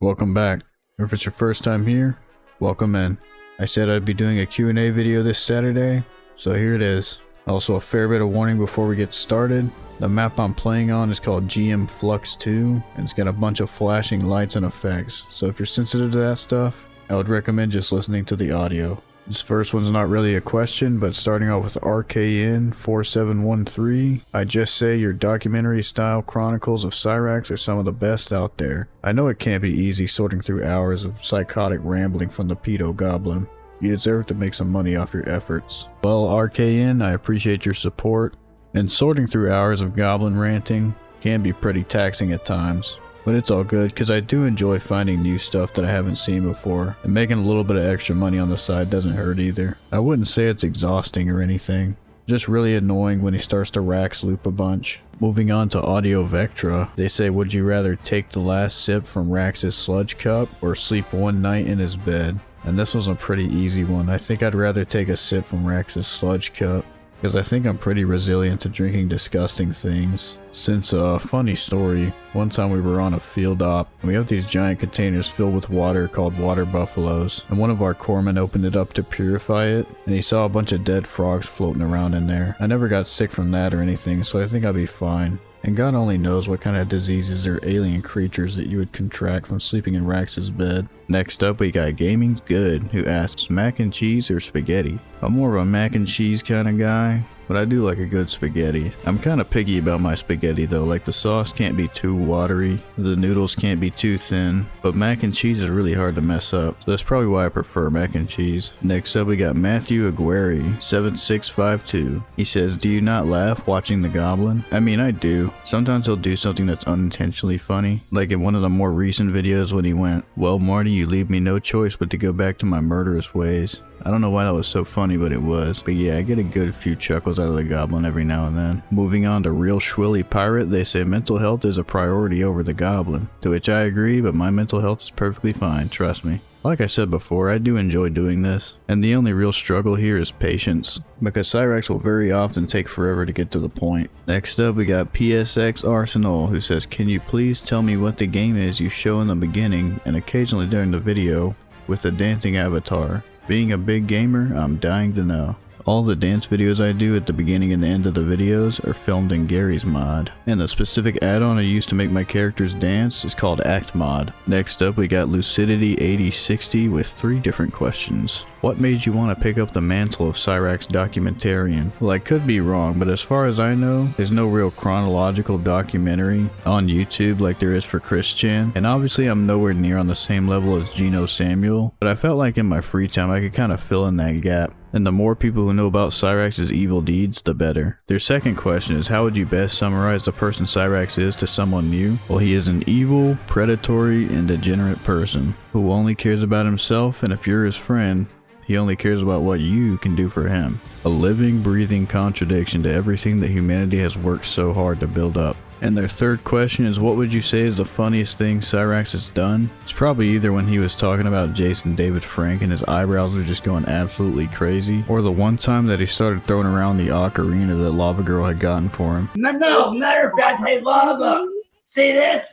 Welcome back. Or if it's your first time here, welcome in. I said I'd be doing a Q&A video this Saturday, so here it is. Also a fair bit of warning before we get started. The map I'm playing on is called GM Flux 2, and it's got a bunch of flashing lights and effects, so if you're sensitive to that stuff, I would recommend just listening to the audio. This first one's not really a question, but starting off with RKN 4713, I just say your documentary style chronicles of Cyrax are some of the best out there. I know it can't be easy sorting through hours of psychotic rambling from the pedo goblin. You deserve to make some money off your efforts. Well, RKN, I appreciate your support, and sorting through hours of goblin ranting can be pretty taxing at times. But it's all good, because I do enjoy finding new stuff that I haven't seen before, and making a little bit of extra money on the side doesn't hurt either. I wouldn't say it's exhausting or anything, just really annoying when he starts to Rax loop a bunch. Moving on to Audio Vectra, they say, would you rather take the last sip from Rax's sludge cup, or sleep one night in his bed? And this was a pretty easy one. I think I'd rather take a sip from Rax's sludge cup, because I think I'm pretty resilient to drinking disgusting things. Since a funny story, one time we were on a field op, and we have these giant containers filled with water called water buffaloes, and one of our corpsmen opened it up to purify it, and he saw a bunch of dead frogs floating around in there. I never got sick from that or anything, so I think I'll be fine. And God only knows what kind of diseases or alien creatures that you would contract from sleeping in Rax's bed. Next up, we got Gaming's Good, who asks mac and cheese or spaghetti. I'm more of a mac and cheese kind of guy, but I do like a good spaghetti. I'm kind of picky about my spaghetti though, like the sauce can't be too watery, the noodles can't be too thin, but mac and cheese is really hard to mess up, so that's probably why I prefer mac and cheese. Next up we got Matthew Aguirre, 7652. He says, do you not laugh watching the goblin? I mean, I do. Sometimes he'll do something that's unintentionally funny, like in one of the more recent videos when he went, well Marty, you leave me no choice but to go back to my murderous ways. I don't know why that was so funny, but it was. But yeah, I get a good few chuckles out of the goblin every now and then. Moving on to Real Schwilly Pirate, they say mental health is a priority over the goblin. To which I agree, but my mental health is perfectly fine, trust me. Like I said before, I do enjoy doing this, and the only real struggle here is patience, because Cyrax will very often take forever to get to the point. Next up we got PSX Arsenal, who says, can you please tell me what the game is you show in the beginning and occasionally during the video with the dancing avatar? Being a big gamer, I'm dying to know. All the dance videos I do at the beginning and the end of the videos are filmed in Gary's mod, and the specific add-on I use to make my characters dance is called Act Mod. Next up we got Lucidity 8060 with 3 different questions. What made you want to pick up the mantle of Cyrax documentarian? Well, I could be wrong, but as far as I know, there's no real chronological documentary on YouTube like there is for Christian, and obviously I'm nowhere near on the same level as Gino Samuel, but I felt like in my free time I could kind of fill in that gap. And the more people who know about Cyrax's evil deeds, the better. Their second question is, how would you best summarize the person Cyrax is to someone new? Well, he is an evil, predatory, and degenerate person who only cares about himself, and if you're his friend, he only cares about what you can do for him. A living, breathing contradiction to everything that humanity has worked so hard to build up. And their third question is, what would you say is the funniest thing Cyrax has done? It's probably either when he was talking about Jason David Frank and his eyebrows were just going absolutely crazy, or the one time that he started throwing around the ocarina that Lava Girl had gotten for him. No, matter of fact, hey Lava, see this?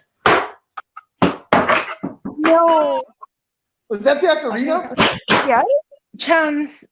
No. Was that the ocarina? Yeah. Chance.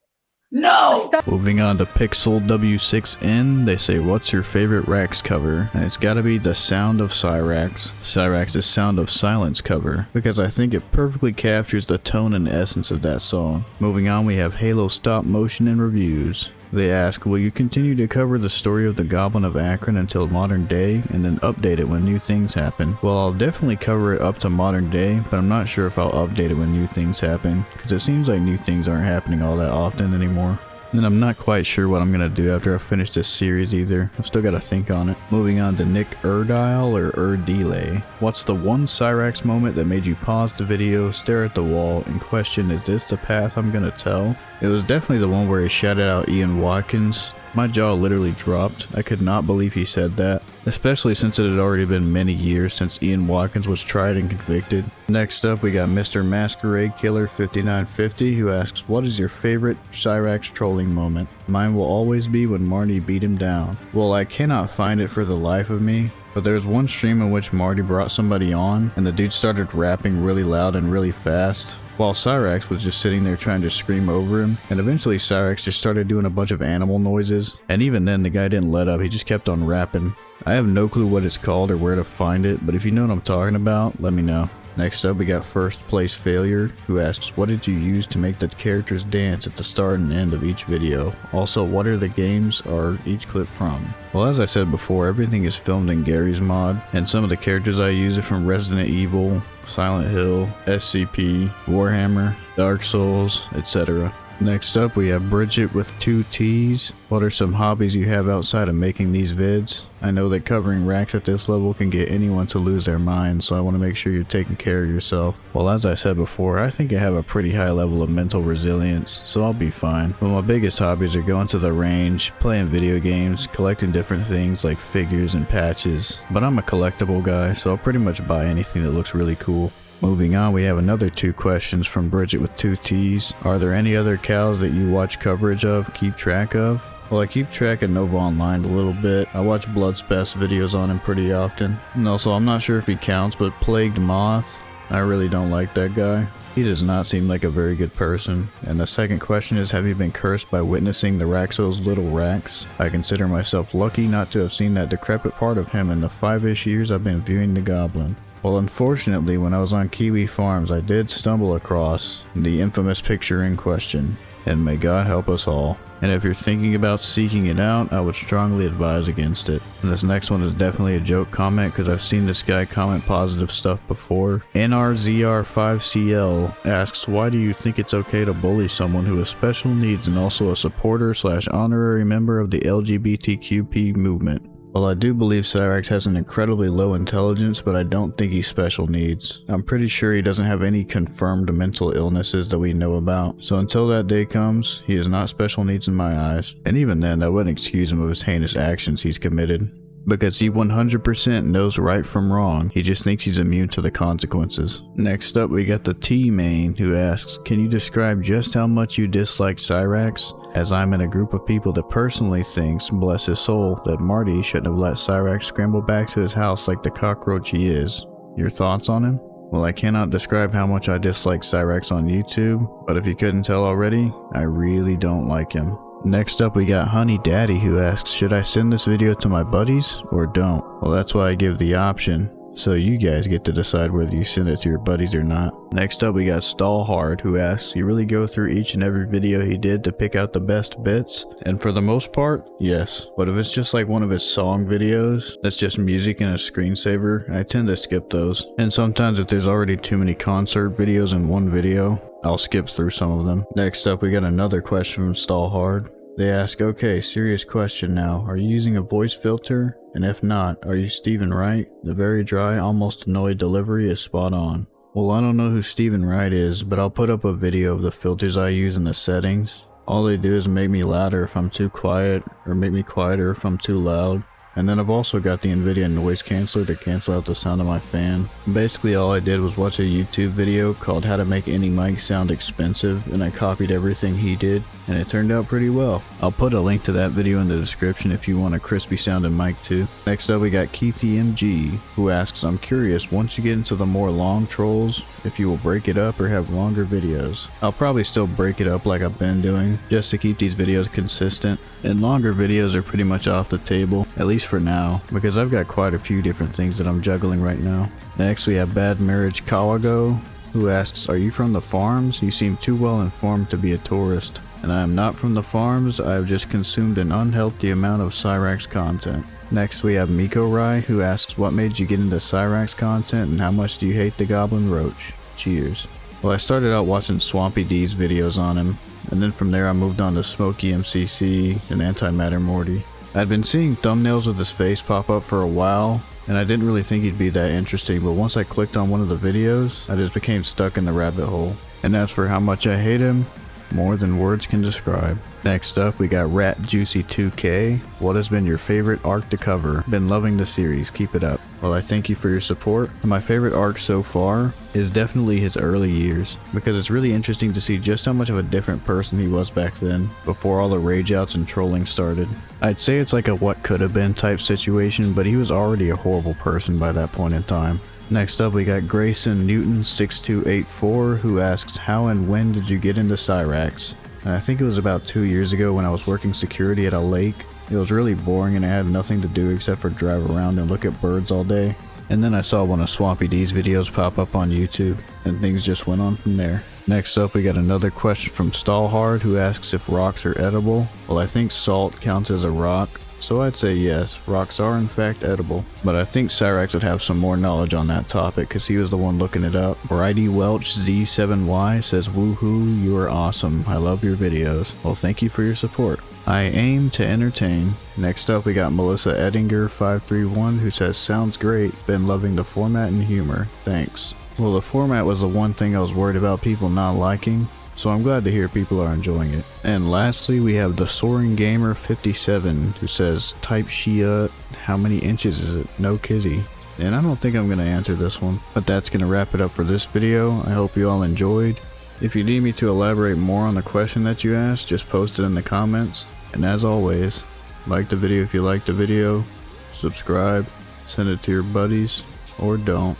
No! Moving on to Pixel W6N, they say, what's your favorite Rax cover? And it's gotta be the Sound of Cyrax, Cyrax's Sound of Silence cover, because I think it perfectly captures the tone and essence of that song. Moving on, we have Halo Stop Motion and Reviews. They ask, will you continue to cover the story of the Goblin of Akron until modern day, and then update it when new things happen? Well, I'll definitely cover it up to modern day, but I'm not sure if I'll update it when new things happen, because it seems like new things aren't happening all that often anymore. And I'm not quite sure what I'm gonna do after I finish this series either. I've still gotta think on it. Moving on to Nick Erdile or Erdile. What's the one Cyrax moment that made you pause the video, stare at the wall, and question, is this the path I'm gonna tell? It was definitely the one where he shouted out Ian Watkins. My jaw literally dropped. I could not believe he said that, especially since it had already been many years since Ian Watkins was tried and convicted. Next up we got Mr. Masquerade Killer 5950 who asks, what is your favorite Cyrax trolling moment? Mine will always be when Marty beat him down. Well, I cannot find it for the life of me, But there was one stream in which Marty brought somebody on, and the dude started rapping really loud and really fast, while Cyrax was just sitting there trying to scream over him, and eventually Cyrax just started doing a bunch of animal noises, and even then the guy didn't let up, he just kept on rapping. I have no clue what it's called or where to find it, but if you know what I'm talking about, let me know. Next up we got First Place Failure, who asks, what did you use to make the characters dance at the start and end of each video? Also, what are the games are each clip from? Well, as I said before, everything is filmed in Gary's mod, and some of the characters I use are from Resident Evil, Silent Hill, SCP, Warhammer, Dark Souls, etc. Next up we have Bridget with 2 T's. What are some hobbies you have outside of making these vids? I know that covering racks at this level can get anyone to lose their mind, so I want to make sure you're taking care of yourself. Well, as I said before, I think I have a pretty high level of mental resilience, so I'll be fine. But my biggest hobbies are going to the range, playing video games, collecting different things like figures and patches. But I'm a collectible guy, so I'll pretty much buy anything that looks really cool. Moving on, we have another 2 questions from Bridget with 2 T's. Are there any other cows that you watch coverage of, keep track of? Well, I keep track of Nova Online a little bit. I watch Bloodspest videos on him pretty often. And also, I'm not sure if he counts, but Plagued Moth, I really don't like that guy. He does not seem like a very good person. And the second question is, have you been cursed by witnessing the Raxo's little Rax? I consider myself lucky not to have seen that decrepit part of him in the 5-ish years I've been viewing the Goblin. Well, unfortunately, when I was on Kiwi Farms, I did stumble across the infamous picture in question, and may God help us all. And if you're thinking about seeking it out, I would strongly advise against it. And this next one is definitely a joke comment because I've seen this guy comment positive stuff before. NRZR5CL asks, why do you think it's okay to bully someone who has special needs and also a supporter / honorary member of the LGBTQP movement? Well, I do believe Cyrax has an incredibly low intelligence, but I don't think he's special needs. I'm pretty sure he doesn't have any confirmed mental illnesses that we know about, so until that day comes, he is not special needs in my eyes. And even then, that wouldn't excuse him of his heinous actions he's committed. Because he 100% knows right from wrong, he just thinks he's immune to the consequences. Next up we got the T-Main, who asks, can you describe just how much you dislike Cyrax? As I'm in a group of people that personally thinks, bless his soul, that Marty shouldn't have let Cyrax scramble back to his house like the cockroach he is. Your thoughts on him? Well, I cannot describe how much I dislike Cyrax on YouTube, but if you couldn't tell already, I really don't like him. Next up we got Honey Daddy, who asks, should I send this video to my buddies or don't? Well, that's why I give the option, so you guys get to decide whether you send it to your buddies or not. Next up we got Stall Hard, who asks, you really go through each and every video he did to pick out the best bits? And for the most part, yes. But if it's just like one of his song videos that's just music and a screensaver, I tend to skip those. And sometimes if there's already too many concert videos in one video, I'll skip through some of them. Next up we got another question from Stall Hard. They ask, okay, serious question now. Are you using a voice filter? And if not, are you Stephen Wright? The very dry, almost annoyed delivery is spot on. Well, I don't know who Stephen Wright is, but I'll put up a video of the filters I use in the settings. All they do is make me louder if I'm too quiet, or make me quieter if I'm too loud. And then I've also got the NVIDIA noise canceller to cancel out the sound of my fan. Basically all I did was watch a YouTube video called How to Make Any Mic Sound Expensive, and I copied everything he did, and it turned out pretty well. I'll put a link to that video in the description if you want a crispy sounding mic too. Next up we got Keithy MG, who asks, I'm curious, once you get into the more long trolls, if you will break it up or have longer videos. I'll probably still break it up like I've been doing, just to keep these videos consistent, and longer videos are pretty much off the table, at least for now, because I've got quite a few different things that I'm juggling right now. Next we have Bad Marriage Kawago, who asks, are you from the farms? You seem too well informed to be a tourist. And I am not from the farms, I have just consumed an unhealthy amount of Cyrax content. Next we have Miko Rai, who asks, what made you get into Cyrax content and how much do you hate the Goblin Roach? Cheers. Well, I started out watching Swampy D's videos on him, and then from there I moved on to Smokey MCC and Antimatter Morty. I'd been seeing thumbnails with his face pop up for a while, and I didn't really think he'd be that interesting, but once I clicked on one of the videos, I just became stuck in the rabbit hole. And as for how much I hate him, more than words can describe. Next up, we got Rat Juicy 2K. What has been your favorite arc to cover? Been loving the series, keep it up. Well, I thank you for your support. My favorite arc so far is definitely his early years, because it's really interesting to see just how much of a different person he was back then, before all the rage outs and trolling started. I'd say it's like a what could have been type situation, but he was already a horrible person by that point in time. Next up we got Grayson Newton 6284, who asks, how and when did you get into Cyrax? And I think it was about 2 years ago when I was working security at a lake. It was really boring and I had nothing to do except for drive around and look at birds all day. And then I saw one of Swampy D's videos pop up on YouTube, and things just went on from there. Next up we got another question from Stallhard, who asks if rocks are edible. Well, I think salt counts as a rock, so I'd say yes, rocks are in fact edible. But I think Cyrax would have some more knowledge on that topic, because he was the one looking it up. Bridie Welch Z7Y says, woohoo, you are awesome, I love your videos. Well, thank you for your support. I aim to entertain. Next up we got Melissa Ettinger 531, who says, sounds great, been loving the format and humor, thanks. Well, the format was the one thing I was worried about people not liking, so I'm glad to hear people are enjoying it. And lastly we have the Soaring Gamer 57, who says, type Shia, how many inches is it? No kizzy. And I don't think I'm going to answer this one, but that's going to wrap it up for this video. I hope you all enjoyed. If you need me to elaborate more on the question that you asked, just post it in the comments. And as always, like the video if you liked the video, subscribe, send it to your buddies, or don't.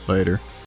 Later.